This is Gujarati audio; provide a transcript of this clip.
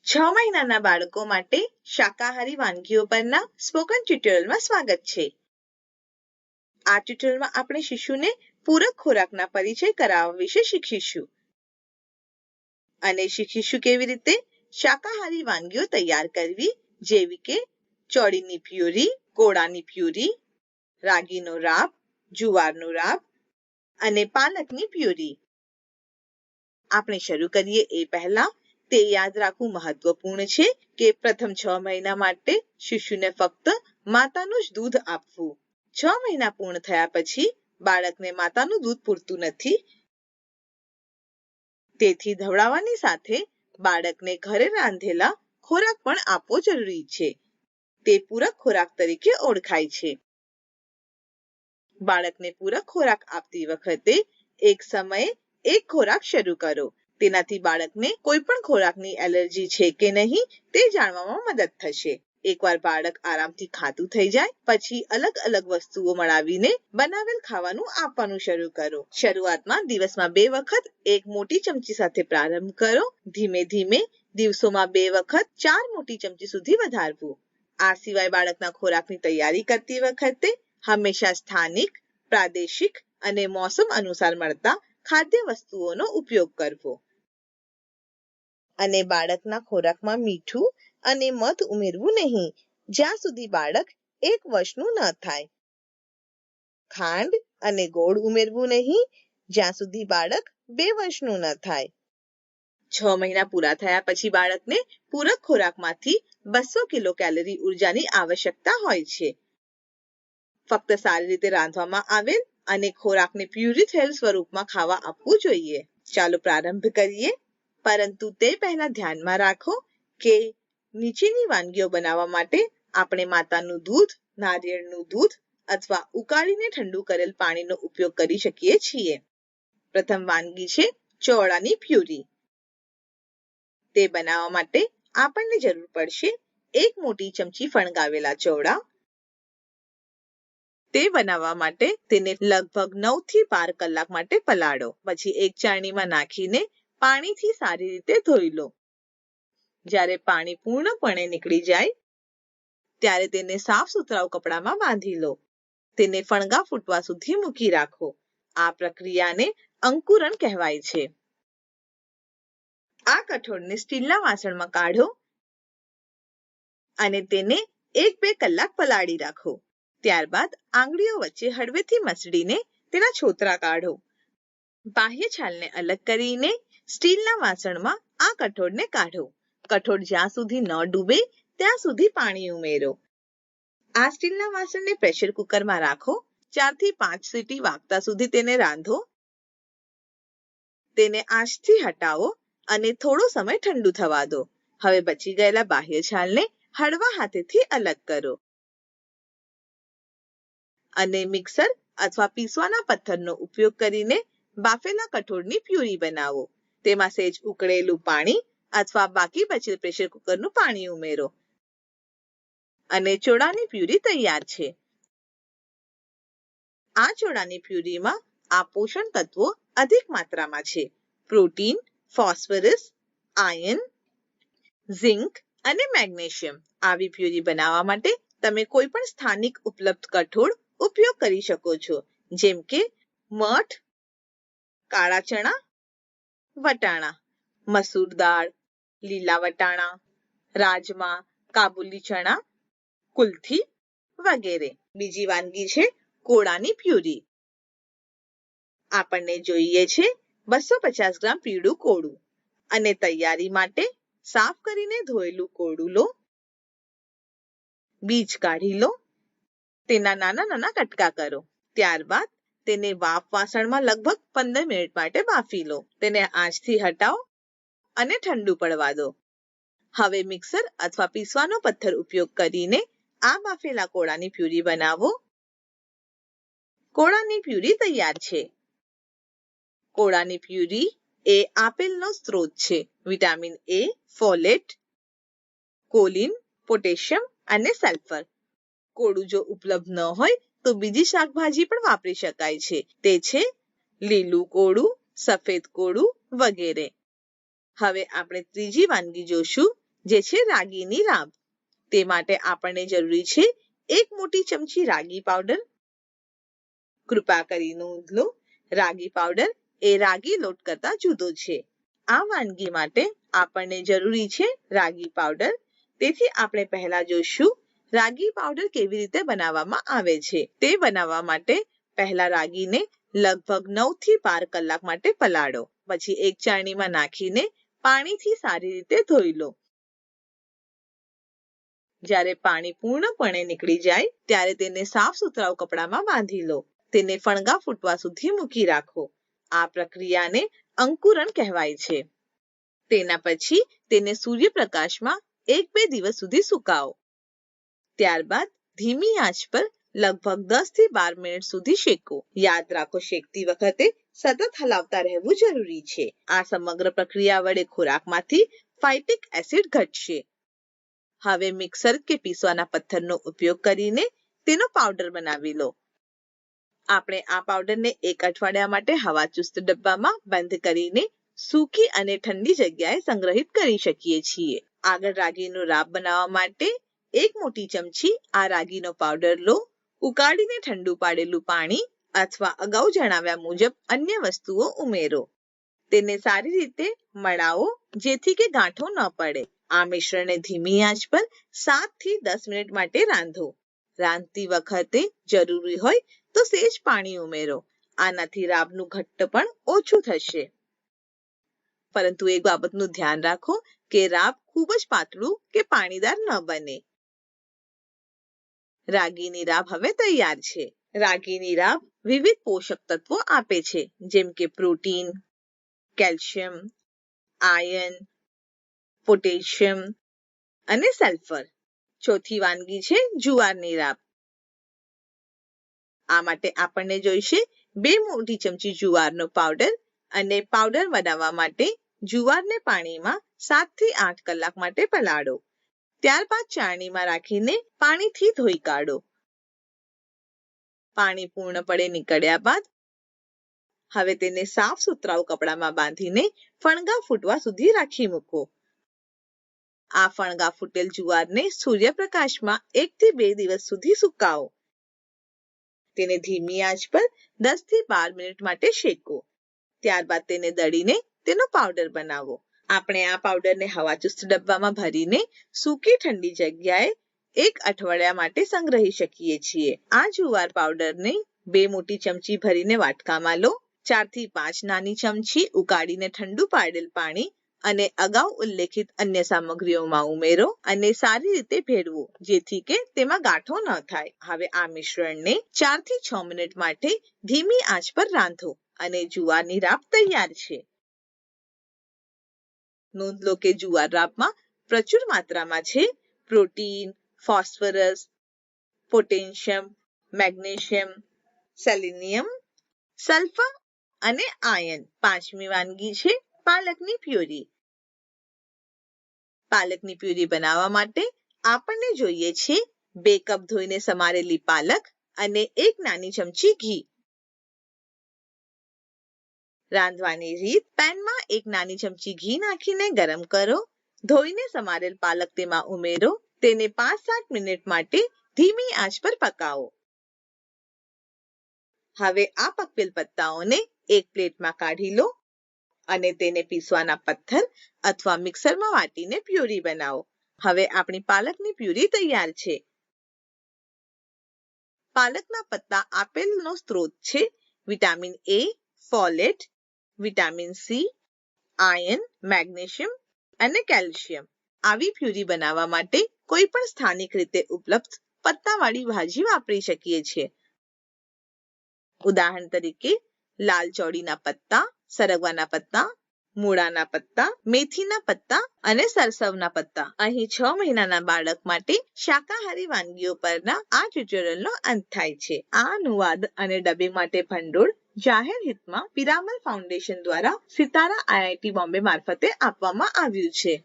6 મહિનાના બાળકો માટે શાકાહારી વાનગીઓ પરના સ્પોકન ટ્યુટોરિયલમાં સ્વાગત છે. આ ટ્યુટોરિયલમાં આપણે શિશુને પૂરક ખોરાકના પરિચય કરાવવા વિશે શીખીશું અને શીખીશું કેવી રીતે શાકાહારી વાનગીઓ તૈયાર કરવી, જેવી કે ચોળીની પ્યુરી, કોળાની પ્યુરી, રાગીનો રાબ, જુવારનો રાબ અને પાલકની પ્યુરી. આપણે શરૂ કરીએ એ પહેલા તે યાદ રાખવું મહત્વપૂર્ણ છે કે પ્રથમ 6 મહિના માટે શિશુને ફક્ત માતાનું જ દૂધ આપવું. 6 મહિના પૂર્ણ થયા પછી બાળકને માતાનું દૂધ પૂરતું નથી. તેથી ધવડાવવાની સાથે બાળકને ઘરે રાંધેલા ખોરાક પણ આપવો જરૂરી છે. તે પૂરક ખોરાક તરીકે ઓળખાય છે. બાળકને પૂરક ખોરાક આપતી વખતે એક સમયે એક ખોરાક શરૂ કરો. તેનાથી બાળકને કોઈ પણ ખોરાકની એલર્જી છે કે નહીં તે જાણવામાં મદદ થશે. એકવાર બાળક આરામથી ખાતું થઈ જાય પછી અલગ અલગ વસ્તુઓ મળાવીને બનાવેલ ખાવાનું આપવાનું શરૂ કરો. શરૂઆતમાં દિવસમાં 2 વખત એક મોટી ચમચી સાથે પ્રારંભ કરો. ધીમે ધીમે દિવસોમાં 2 વખત 4 મોટી ચમચી સુધી વધારવું. આ સિવાય બાળકના ખોરાકની તૈયારી કરતી વખતે હંમેશા સ્થાનિક, પ્રાદેશિક અને મોસમ અનુસાર મળતા ખાદ્ય વસ્તુઓનો ઉપયોગ કરવો. અને બાળકના ખોરાકમાં મીઠું અને મધ ઉમેરવું નહીં, જ્યાં સુધી બાળક 1 વર્ષનું ન થાય. ખાંડ અને ગોળ ઉમેરવું નહીં, જ્યાં સુધી બાળક 2 વર્ષનું ન થાય. 6 મહિના પૂરા થયા પછી બાળકને પૂરક ખોરાકમાંથી 200 કિલોકેલરી ઉર્જાની આવશ્યકતા હોય છે. ફક્ત સારી રીતે રાંધવામાં આવેલ અને ખોરાકને પ્યુરી થયેલ સ્વરૂપમાં ખાવા આપવું જોઈએ. ચાલો પ્રારંભ કરીએ. પરંતુ તે પહેલા ધ્યાનમાં રાખો કે નીચેની વાનગીઓ બનાવવા માટે આપણે માતાનું દૂધ, નારિયેળનું દૂધ અથવા ઉકાળીને ઠંડુ કરેલ પાણીનો ઉપયોગ કરી શકીએ છીએ. પ્રથમ વાનગી છે ચોળાની પ્યુરી. તે બનાવવા માટે આપણને જરૂર પડશે 1 મોટી ચમચી ફણગાવેલા ચોળા. તે બનાવવા માટે તેને લગભગ 9 થી 12 કલાક માટે પલાળો. પછી એક ચાળણીમાં નાખીને પાણીથી સારી રીતે ધોઈ લો. જ્યારે પાણી પૂર્ણપણે નીકળી જાય ત્યારે તેને સાફ સુતરાઉ કપડામાં બાંધી લો. તેને ફણગા ફૂટવા સુધી મૂકી રાખો. આ પ્રક્રિયાને અંકુરણ કહેવાય છે. આ કઠોળને સ્ટીલના વાસણમાં કાઢો અને તેને 1-2 કલાક પલાળી રાખો. ત્યારબાદ આંગળીઓ વચ્ચે હળવેથી મસળીને તેના છોતરા કાઢો. બાહ્ય છાલને અલગ કરીને સ્ટીલના વાસણમાં આ કઠોળને કાઢો. કઠોળ જ્યાં સુધી ન ડૂબે ત્યાં સુધી પાણી ઉમેરો. આ સ્ટીલના વાસણને પ્રેશર કુકરમાં રાખો. 4 થી 5 સીટી વાગતા સુધી તેને રાંધો. તેને આંચથી હટાવો અને થોડો સમય ઠંડુ થવા દો. હવે બચી ગયેલા બાહ્ય છાલને હળવા હાથેથી અલગ કરો અને મિક્સર અથવા પીસવાના પથ્થરનો ઉપયોગ કરીને બાફેલા કઠોળની પ્યુરી બનાવો. તેમાં સહેજ ઉકળેલું પાણી અથવા બાકી બચેલ પ્રેશર કુકરનું પાણી ઉમેરો અને ચોળાની પ્યુરી તૈયાર છે. આ ચોળાની પ્યુરીમાં આ પોષણ તત્વો અધિક માત્રામાં છે: પ્રોટીન, ફોસ્ફરસ, આયર્ન, ઝિંક અને મેગ્નેશિયમ. આવી પ્યુરી બનાવવા માટે તમે કોઈ પણ સ્થાનિક ઉપલબ્ધ કઠોળ ઉપયોગ કરી શકો છો, જેમ કે મઠ, કાળા ચણા, વટાણા, મસૂર દાળ, લીલા વટાણા, રાજમા, કાબુલી ચણા, કુલ્થી વગેરે. બીજી વાનગી છે કોળાની પ્યુરી. આપણને જોઈએ છે 250 ગ્રામ પીળું કોળું અને તૈયારી માટે સાફ કરીને ધોયેલું કોળું લો. બીજ કાઢી લો. તેના નાના નાના કટકા કરો. ત્યારબાદ તેને વાફ વાસણમાં લગભગ 15 મિનિટ માટે બાફી લો. તેને આંચથી હટાવો અને ઠંડુ પડવા દો. હવે મિક્સર અથવા પીસવાનો પથ્થર ઉપયોગ કરીને આ બાફેલા કોળાની પ્યુરી બનાવો. કોળાની પ્યુરી તૈયાર છે. કોળાની પ્યુરી એ આપેલનો સ્ત્રોત છે: vitamin A, folate, choline, potassium અને સલ્ફર. કોળું જો ઉપલબ્ધ ન હોય તો બીજી શાકભાજી પણ વાપરી શકાય છે. તે છે લીલું કોળું, સફેદ કોળું વગેરે. હવે આપણે ત્રીજી વાનગી જોશું, જે છે રાગીની રાબ. તે માટે આપણને જરૂરી છે 1 મોટી ચમચી રાગી પાવડર. કૃપા કરી નોંધ લો, રાગી પાવડર એ રાગી લોટ કરતા જુદો છે. આ વાનગી માટે આપણને જરૂરી છે રાગી પાવડર. તેથી આપણે પહેલા જોઈશું રાગી પાવડર કેવી રીતે બનાવવામાં આવે છે. તે બનાવવા માટે પહેલા રાગીને લગભગ 9 થી 12 કલાક માટે પલાળો. પછી એક ચાળણીમાં નાખીને પાણીથી સારી રીતે ધોઈ લો. જ્યારે પાણી પૂર્ણપણે નીકળી જાય ત્યારે તેને સાફ સુતરાઉ કપડામાં બાંધી લો. તેને ફણગા ફૂટવા સુધી મૂકી રાખો. આ પ્રક્રિયાને અંકુરણ કહેવાય છે. તેના પછી તેને સૂર્યપ્રકાશમાં 1-2 દિવસ સુધી સુકાવો. ત્યારબાદ ધીમી આંચ પર લગભગ 10 થી 12 મિનિટ સુધી શેકો. યાદ રાખો, શેકતી વખતે સતત હલાવતા રહેવું જરૂરી છે. આ સમગ્ર પ્રક્રિયા વડે ખોરાકમાંથી ફાઇટિક એસિડ ઘટશે. હવે મિક્સર કે પીસવાના પથ્થરનો ઉપયોગ કરીને તેનો પાવડર બનાવી લો. આપણે આ પાવડરને 1 અઠવાડિયા માટે હવાચુસ્ત ડબ્બામાં બંધ કરીને સૂકી અને ઠંડી જગ્યાએ સંગ્રહિત કરી શકીએ છીએ. આગળ રાગીનો રાબ બનાવવા માટે 1 મોટી ચમચી આ રાગીનો પાવડર લો. ઉકાળીને ઠંડુ પાડેલું પાણી અથવા અગાઉ જણાવ્યા મુજબ અન્ય વસ્તુઓ ઉમેરો. તેને સારી રીતે મળાવો જેથી કે ગાંઠો ન પડે. આ મિશ્રણને ધીમી આંચ પર 7 થી 10 મિનિટ માટે રાંધો. રાંધતી વખતે જરૂરી હોય તો સહેજ પાણી ઉમેરો. આનાથી રાબનું ઘટ્ટપણ ઓછું થશે. પરંતુ એક બાબતનું ધ્યાન રાખો કે રાબ ખૂબ જ પાતળું કે પાણીદાર ન બને. રાગીની રાબ હવે તૈયાર છે. રાગીની રાબ વિવિધ પોષક તત્વો આપે છે, જેમ કે પ્રોટીન, કેલ્શિયમ, આયર્ન, પોટેશિયમ અને સલ્ફર. ચોથી વાનગી છે જુવારની રાબ. આ માટે આપણને જોઈશે 2 મોટી ચમચી જુવારનો પાવડર અને પાવડર બનાવવા માટે જુવારને પાણીમાં 7 થી 8 કલાક માટે પલાળો. ત્યારબાદ ચાળણીમાં રાખીને પાણીથી ધોઈ કાઢો. પાણી પૂર્ણપણે નીકળ્યા બાદ હવે તેને સાફ સુતરાઉ કપડામાં બાંધીને ફણગા ફૂટવા સુધી રાખી મૂકો. આ ફણગા ફૂટેલ જુવારને સૂર્યપ્રકાશમાં 1 થી 2 દિવસ સુધી સુકાવો. તેને ધીમી આંચ પર 10 થી 12 મિનિટ માટે શેકો. ત્યારબાદ તેને દળીને તેનો પાવડર બનાવો. આપણે આ પાવડરને હવાચુસ્ત ડબ્બામાં ભરીને સૂકી ઠંડી જગ્યાએ 1 અઠવાડિયા માટે સંગ્રહી શકીએ છીએ. આ જુવાર પાવડરને 2 મોટી ચમચી ભરીને વાટકામાં લો. 4 થી 5 નાની ચમચી ઉકાળીને ઠંડુ પાડેલ પાણી અને અગાઉ ઉલ્લેખિત અન્ય સામગ્રીઓમાં ઉમેરો અને સારી રીતે ભેળવો જેથી કે તેમાં ગાંઠો ન થાય. હવે આ મિશ્રણને 4 થી 6 મિનિટ માટે ધીમી આંચ પર રાંધો અને જુવારની રાબ તૈયાર છે. નોંધ લો કે જુવાર રાબમાં પ્રચુર માત્રામાં છે protein, phosphorus, potassium, magnesium, selenium, sulphur અને આયર્ન. 5મી વાનગી છે પાલકની પ્યુરી. પાલકની પ્યુરી બનાવવા માટે આપણને જોઈએ છે 2 કપ ધોઈને સમારેલી પાલક અને 1 નાની ચમચી ઘી. રાંધવાની રીત: પેનમાં 1 નાની ચમચી ઘી નાખીને ગરમ કરો. ધોઈને સમારેલ પાલક તેમાં ઉમેરો. તેને 5-7 મિનિટ માટે ધીમી આંચ પર પકાવો. હવે આ પકવેલ પત્તાઓને એક પ્લેટમાં કાઢી લો અને તેને પીસવાના પથ્થર અથવા મિક્સરમાં વાટીને પ્યુરી બનાવો. હવે આપણી પાલકની પ્યુરી તૈયાર છે. પાલકના પત્તા આપેલનો સ્ત્રોત છે vitamin A, folate, vitamin C, iron, magnesium અને કેલ્શિયમ. આવી પ્યુરી બનાવવા માટે કોઈ પણ સ્થાનિક રીતે ઉપલબ્ધ પત્તાવાળી ભાજી વાપરી શકીએ છીએ. ઉદાહરણ તરીકે લાલ ચોળીના પત્તા, સરગવાના પત્તા, મૂળાના પત્તા, મેથીના પત્તા અને સરસવના પત્તા. અહીં 6 મહિનાના બાળક માટે શાકાહારી વાનગીઓ પરના આ ટ્યુટોરિયલનો અંત થાય છે. આ અનુવાદ અને ડબિંગ માટે ભંડોળ જાહેર હિતમાં પિરામલ ફાઉન્ડેશન દ્વારા સિતારા IIT બોમ્બે મારફતે આપવામાં આવ્યું છે.